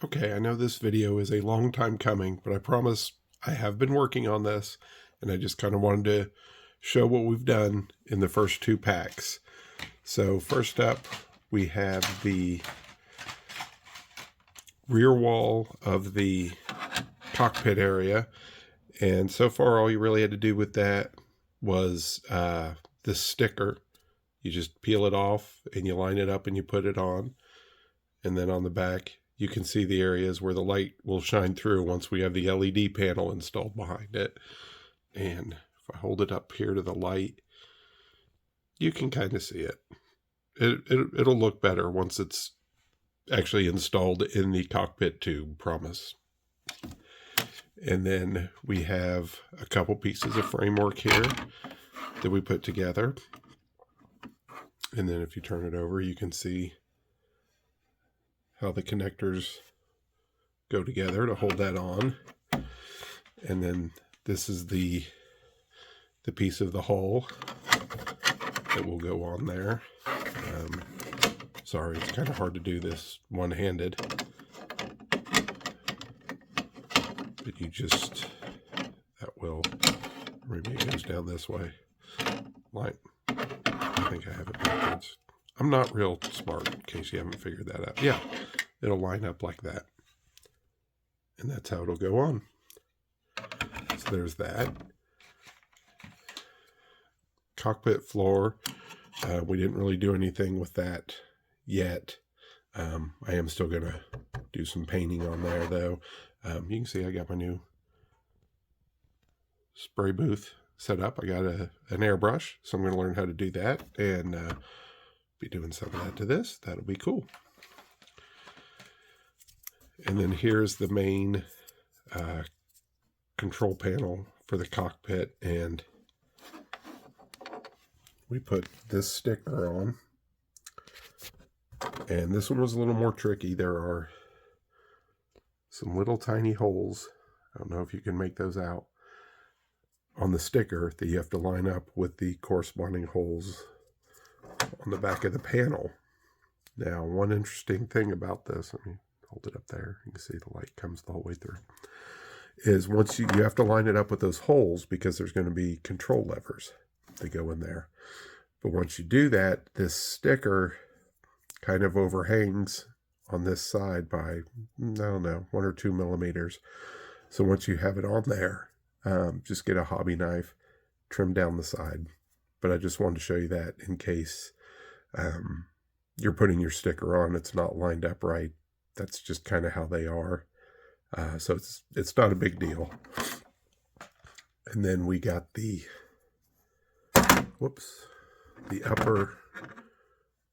Okay, I know this video is a long time coming, but I promise I have been working on this, and I just kind of wanted to show what we've done in the first two packs. So first up, we have the rear wall of the cockpit area, and so far all you really had to do with that was this sticker. You just peel it off and you line it up and you put it on, and then on the back you can see the areas where the light will shine through once we have the LED panel installed behind it. And if I hold it up here to the light, you can kind of see it. It'll look better once it's actually installed in the cockpit tube, promise. And then we have a couple pieces of framework here that we put together. And then if you turn it over, you can see how the connectors go together to hold that on. And then this is the piece of the hull that will go on there. Sorry, it's kind of hard to do this one-handed. But you just, that will, maybe it goes down this way. Like, I think I have it backwards. I'm not real smart, in case you haven't figured that out. Yeah, it'll line up like that. And that's how it'll go on. So there's that. Cockpit floor. We didn't really do anything with that yet. I am still going to do some painting on there, though. You can see I got my new spray booth set up. I got an airbrush, so I'm going to learn how to do that and be doing some of that to this. That'll be cool. And then here's the main control panel for the cockpit, and we put this sticker on. And this one was a little more tricky. There are some little tiny holes. I don't know if you can make those out on the sticker that you have to line up with the corresponding holes on the back of the panel. Now, one interesting thing about this, let me hold it up there. You can see the light comes the whole way through. Is once you have to line it up with those holes because there's going to be control levers that go in there. But once you do that, this sticker kind of overhangs on this side by, I don't know, 1 or 2 millimeters. So once you have it on there, just get a hobby knife, trim down the side. But I just wanted to show you that in case you're putting your sticker on, it's not lined up right. That's just kind of how they are. So it's not a big deal. And then we got the upper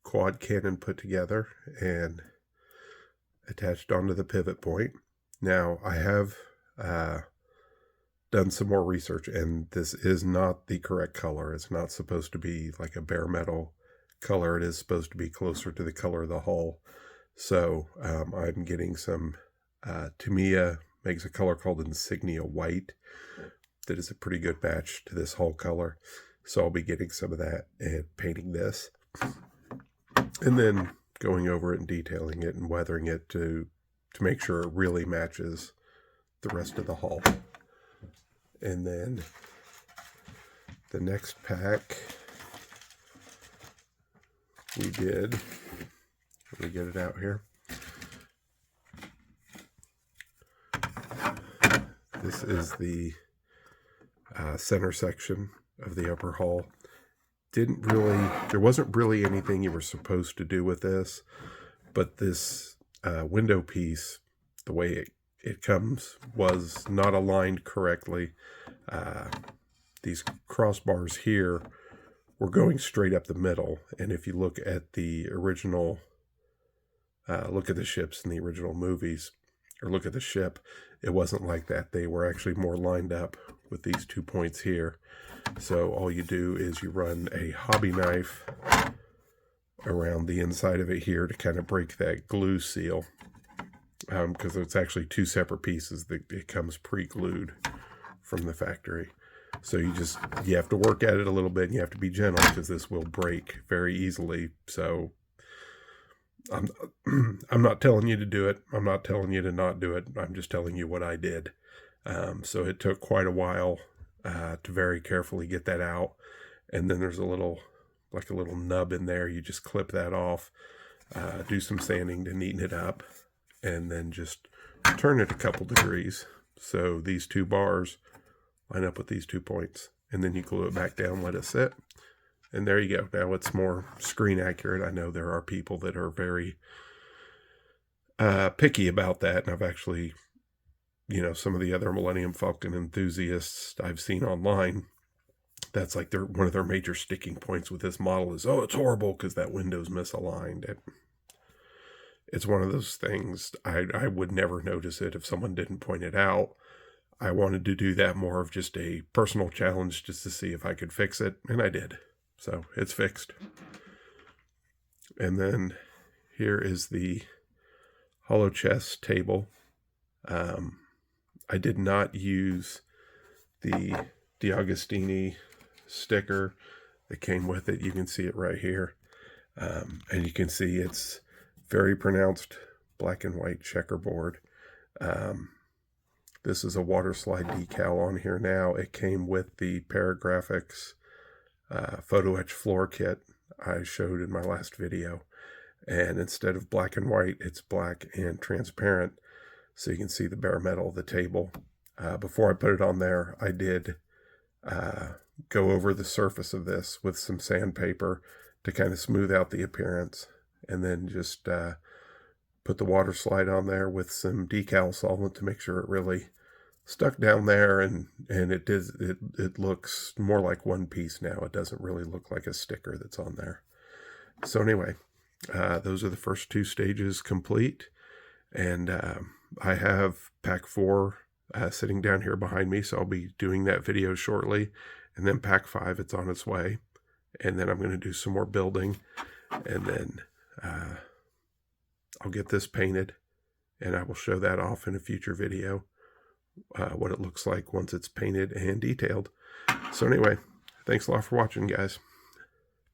quad cannon put together and attached onto the pivot point. Now I have done some more research, and this is not the correct color. It's not supposed to be like a bare metal color. It is supposed to be closer to the color of the hull. So I'm getting some, Tamiya makes a color called Insignia White that is a pretty good match to this hull color. So I'll be getting some of that and painting this. And then going over it and detailing it and weathering it to make sure it really matches the rest of the hull. And then the next pack we did, let me get it out here. This is the center section of the upper hull. There wasn't really anything you were supposed to do with this, but this window piece, the way it comes, was not aligned correctly. These crossbars here were going straight up the middle, and if you look at the original, look at the ships in the original movies, or look at the ship, it wasn't like that. They were actually more lined up with these 2 points here. So all you do is you run a hobby knife around the inside of it here to kind of break that glue seal, because it's actually 2 separate pieces that it comes pre-glued from the factory. So you have to work at it a little bit, and you have to be gentle because this will break very easily. So I'm, I'm not telling you to do it. I'm not telling you to not do it. I'm just telling you what I did. So it took quite a while to very carefully get that out. And then there's a little nub in there. You just clip that off, do some sanding to neaten it up, and then just turn it a couple degrees. So these two bars line up with these 2 points. And then you glue it back down, let it sit. And there you go. Now it's more screen accurate. I know there are people that are very picky about that. And I've actually, some of the other Millennium Falcon enthusiasts I've seen online, that's like one of their major sticking points with this model is, oh, it's horrible because that window's misaligned. It's one of those things, I would never notice it if someone didn't point it out. I wanted to do that more of just a personal challenge just to see if I could fix it, and I did. So it's fixed. And then here is the hollow chest table. I did not use the DeAugustini sticker that came with it. You can see it right here. And you can see it's very pronounced black and white checkerboard. This is a water slide decal on here now. It came with the Paragraphics photo etch floor kit I showed in my last video. And instead of black and white, it's black and transparent. So you can see the bare metal of the table. Before I put it on there, I did go over the surface of this with some sandpaper to kind of smooth out the appearance. And then just put the water slide on there with some decal solvent to make sure it really stuck down there, and it looks more like one piece now. It doesn't really look like a sticker that's on there. So anyway, those are the first 2 stages complete, and I have pack 4 sitting down here behind me, so I'll be doing that video shortly, and then pack 5, it's on its way, and then I'm going to do some more building, and then I'll get this painted, and I will show that off in a future video, what it looks like once it's painted and detailed. So anyway, thanks a lot for watching, guys.